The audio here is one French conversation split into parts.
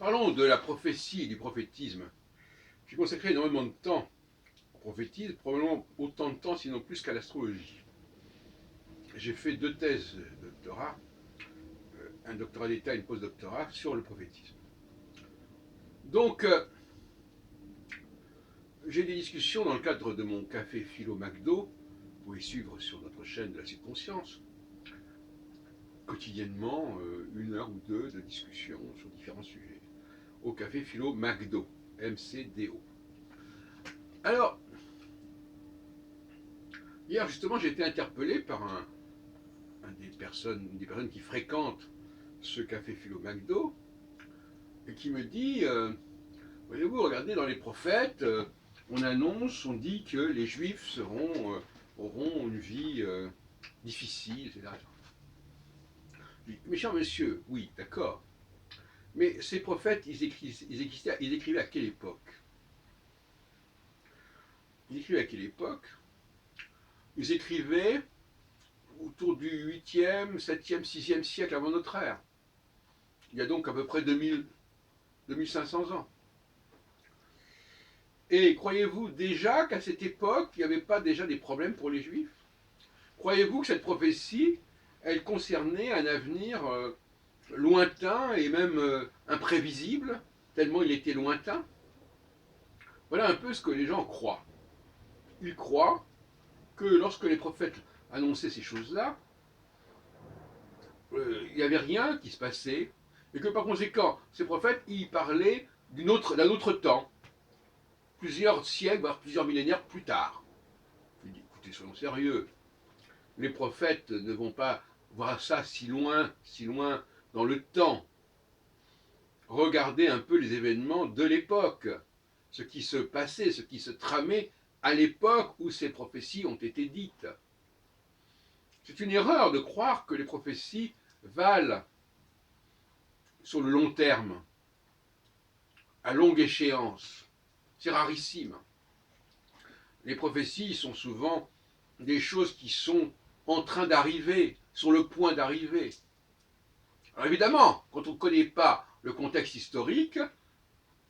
Parlons de la prophétie et du prophétisme. J'ai consacré énormément de temps au prophétisme, probablement autant de temps, sinon plus qu'à l'astrologie. J'ai fait 2 thèses de doctorat, un doctorat d'État et une post-doctorat sur le prophétisme. Donc, j'ai des discussions dans le cadre de mon café Philo McDo, vous pouvez suivre sur notre chaîne de la Subconscience, quotidiennement, 1 heure ou 2 de discussion sur différents sujets, au café Philo McDo, MCDO. Alors, hier justement, j'ai été interpellé par une des personnes qui fréquentent ce café Philo McDo, et qui me dit, voyez-vous, regardez dans les prophètes, on annonce, on dit que les juifs auront une vie difficile, etc. Je dis, mais cher monsieur, oui, d'accord, mais ces prophètes, ils écrivaient à quelle époque? Ils écrivaient à quelle époque? Ils écrivaient autour du 8e, 7e, 6e siècle avant notre ère. Il y a donc à peu près 2500 ans. Et croyez-vous déjà qu'à cette époque, il n'y avait pas déjà des problèmes pour les Juifs? Croyez-vous que cette prophétie, elle concernait un avenir lointain et même imprévisible, tellement il était lointain? Voilà un peu ce que les gens croient. Ils croient que lorsque les prophètes annonçaient ces choses-là, il n'y avait rien qui se passait, et que par conséquent, ces prophètes, ils parlaient d'un autre temps, plusieurs siècles, voire plusieurs millénaires plus tard. Je dis, écoutez, soyons sérieux. Les prophètes ne vont pas voir ça si loin dans le temps. Regardez un peu les événements de l'époque, ce qui se passait, ce qui se tramait à l'époque où ces prophéties ont été dites. C'est une erreur de croire que les prophéties valent sur le long terme, à longue échéance. C'est rarissime. Les prophéties sont souvent des choses qui sont en train d'arriver, sur le point d'arriver. Alors évidemment, quand on ne connaît pas le contexte historique,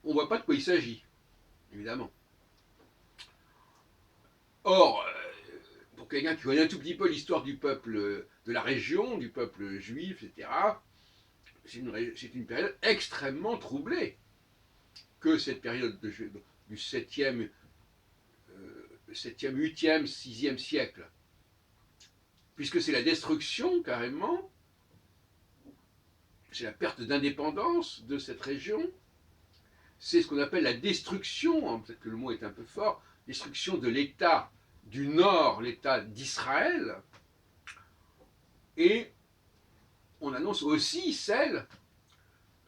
on ne voit pas de quoi il s'agit, évidemment. Or, pour quelqu'un qui connaît un tout petit peu l'histoire du peuple de la région, du peuple juif, etc., c'est une période extrêmement troublée que cette période du 7e, 8e, 6e siècle. Puisque c'est la destruction, carrément, c'est la perte d'indépendance de cette région, c'est ce qu'on appelle la destruction, hein, peut-être que le mot est un peu fort, destruction de l'État du Nord, l'État d'Israël, et on annonce aussi celle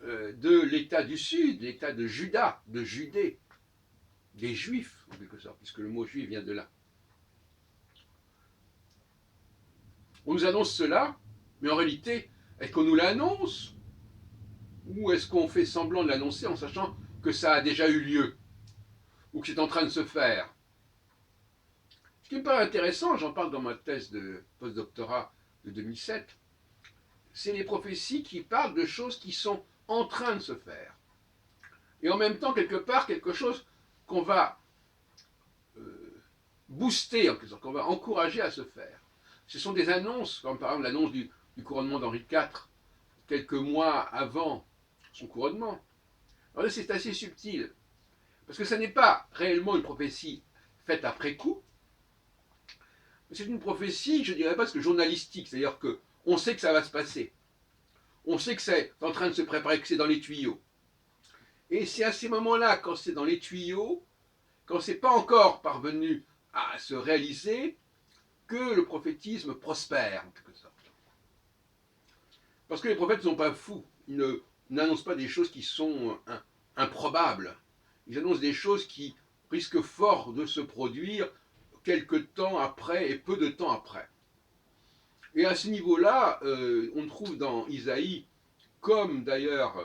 de l'État du Sud, l'État de Juda, de Judée, des Juifs, en quelque sorte, puisque le mot juif vient de là. On nous annonce cela, mais en réalité, est-ce qu'on nous l'annonce? Ou est-ce qu'on fait semblant de l'annoncer en sachant que ça a déjà eu lieu? Ou que c'est en train de se faire? Ce qui me paraît intéressant, j'en parle dans ma thèse de post-doctorat de 2007, c'est les prophéties qui parlent de choses qui sont en train de se faire. Et en même temps, quelque part, quelque chose qu'on va booster, qu'on va encourager à se faire. Ce sont des annonces, comme par exemple l'annonce du couronnement d'Henri IV, quelques mois avant son couronnement. Alors là, c'est assez subtil, parce que ce n'est pas réellement une prophétie faite après coup, mais c'est une prophétie, je ne dirais pas ce que journalistique, c'est-à-dire qu'on sait que ça va se passer. On sait que c'est en train de se préparer, que c'est dans les tuyaux. Et c'est à ces moments-là, quand c'est dans les tuyaux, quand c'est pas encore parvenu à se réaliser, que le prophétisme prospère, en quelque sorte. Parce que les prophètes ne sont pas fous. Ils n'annoncent pas des choses qui sont improbables. Ils annoncent des choses qui risquent fort de se produire quelque temps après et peu de temps après. Et à ce niveau-là, on trouve dans Isaïe, comme d'ailleurs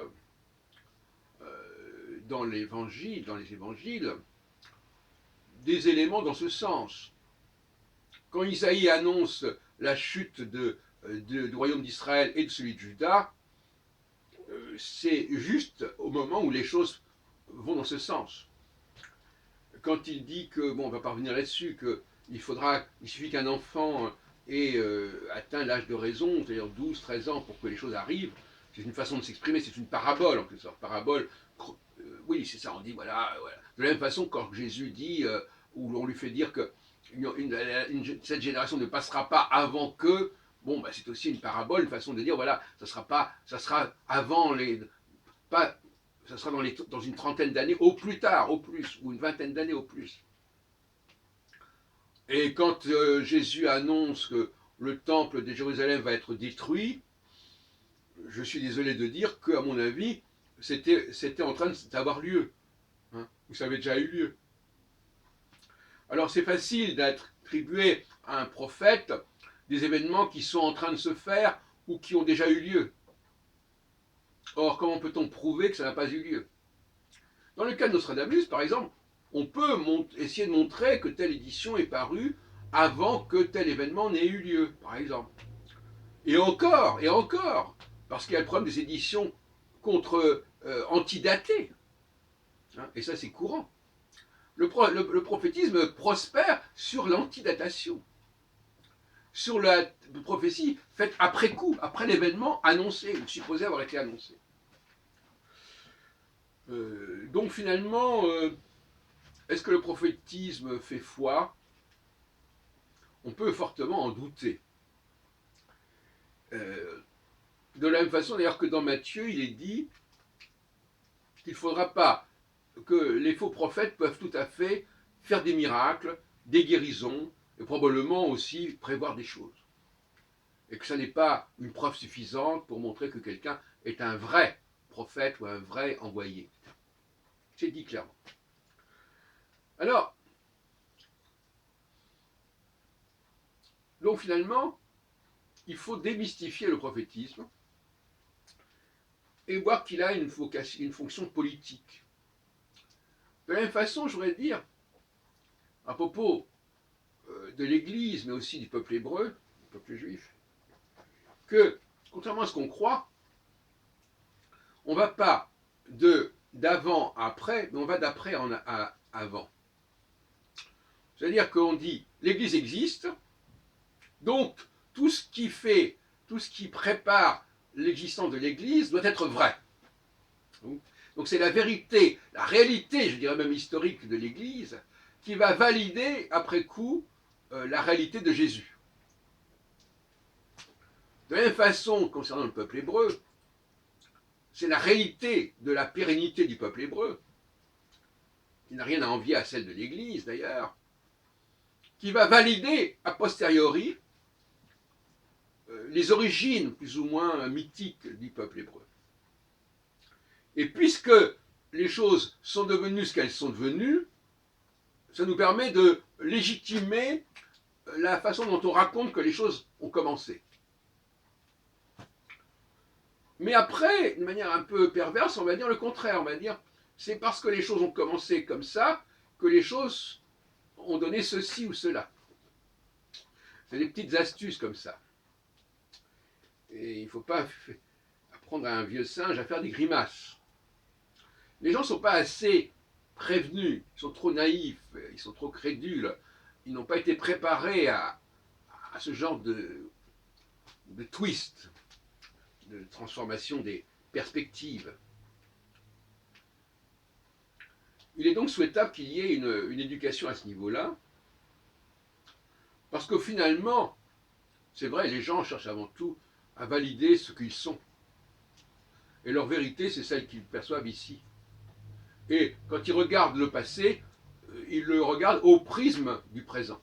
dans les évangiles, des éléments dans ce sens. Quand Isaïe annonce la chute du royaume d'Israël et de celui de Juda, c'est juste au moment où les choses vont dans ce sens. Quand il dit que, bon, on va pas revenir là-dessus, qu'il suffit qu'un enfant ait atteint l'âge de raison, c'est-à-dire 12, 13 ans, pour que les choses arrivent, c'est une façon de s'exprimer, c'est une parabole en quelque sorte. Parabole, oui, c'est ça, on dit, voilà, voilà. De la même façon, quand Jésus dit, ou on lui fait dire que cette génération ne passera pas avant que, bon, bah, c'est aussi une parabole, une façon de dire, voilà, ça sera avant les, pas, ça sera dans une trentaine d'années au plus tard, au plus, ou une vingtaine d'années au plus. Et quand Jésus annonce que le temple de Jérusalem va être détruit, je suis désolé de dire qu'à mon avis, c'était en train d'avoir lieu, hein, ou ça avait déjà eu lieu. Alors c'est facile d'attribuer à un prophète des événements qui sont en train de se faire ou qui ont déjà eu lieu. Or, comment peut-on prouver que ça n'a pas eu lieu? Dans le cas de Nostradamus, par exemple, on peut essayer de montrer que telle édition est parue avant que tel événement n'ait eu lieu, par exemple. Et encore, parce qu'il y a le problème des éditions antidatées. Hein, et ça, c'est courant. Le prophétisme prospère sur l'antidatation, sur la prophétie faite après coup, après l'événement annoncé, ou supposé avoir été annoncé. Donc finalement, est-ce que le prophétisme fait foi? On peut fortement en douter. De la même façon d'ailleurs que dans Matthieu, il est dit qu'il ne faudra pas, que les faux prophètes peuvent tout à fait faire des miracles, des guérisons, et probablement aussi prévoir des choses. Et que ça n'est pas une preuve suffisante pour montrer que quelqu'un est un vrai prophète ou un vrai envoyé. C'est dit clairement. Alors, donc finalement, il faut démystifier le prophétisme et voir qu'il a une fonction politique. De la même façon, je voudrais dire, à propos de l'Église, mais aussi du peuple hébreu, du peuple juif, que, contrairement à ce qu'on croit, on ne va pas d'avant à après, mais on va d'après à avant. C'est-à-dire qu'on dit, l'Église existe, donc tout ce qui prépare l'existence de l'Église doit être vrai. Donc c'est la vérité, la réalité, je dirais même historique de l'Église, qui va valider après coup la réalité de Jésus. De la même façon, concernant le peuple hébreu, c'est la réalité de la pérennité du peuple hébreu, qui n'a rien à envier à celle de l'Église d'ailleurs, qui va valider a posteriori les origines plus ou moins mythiques du peuple hébreu. Et puisque les choses sont devenues ce qu'elles sont devenues, ça nous permet de légitimer la façon dont on raconte que les choses ont commencé. Mais après, d'une manière un peu perverse, on va dire le contraire. On va dire, c'est parce que les choses ont commencé comme ça que les choses ont donné ceci ou cela. C'est des petites astuces comme ça. Et il ne faut pas apprendre à un vieux singe à faire des grimaces. Les gens ne sont pas assez prévenus, ils sont trop naïfs, ils sont trop crédules, ils n'ont pas été préparés à ce genre de twist, de transformation des perspectives. Il est donc souhaitable qu'il y ait une éducation à ce niveau-là, parce que finalement, c'est vrai, les gens cherchent avant tout à valider ce qu'ils sont. Et leur vérité, c'est celle qu'ils perçoivent ici. Et quand ils regardent le passé, ils le regardent au prisme du présent.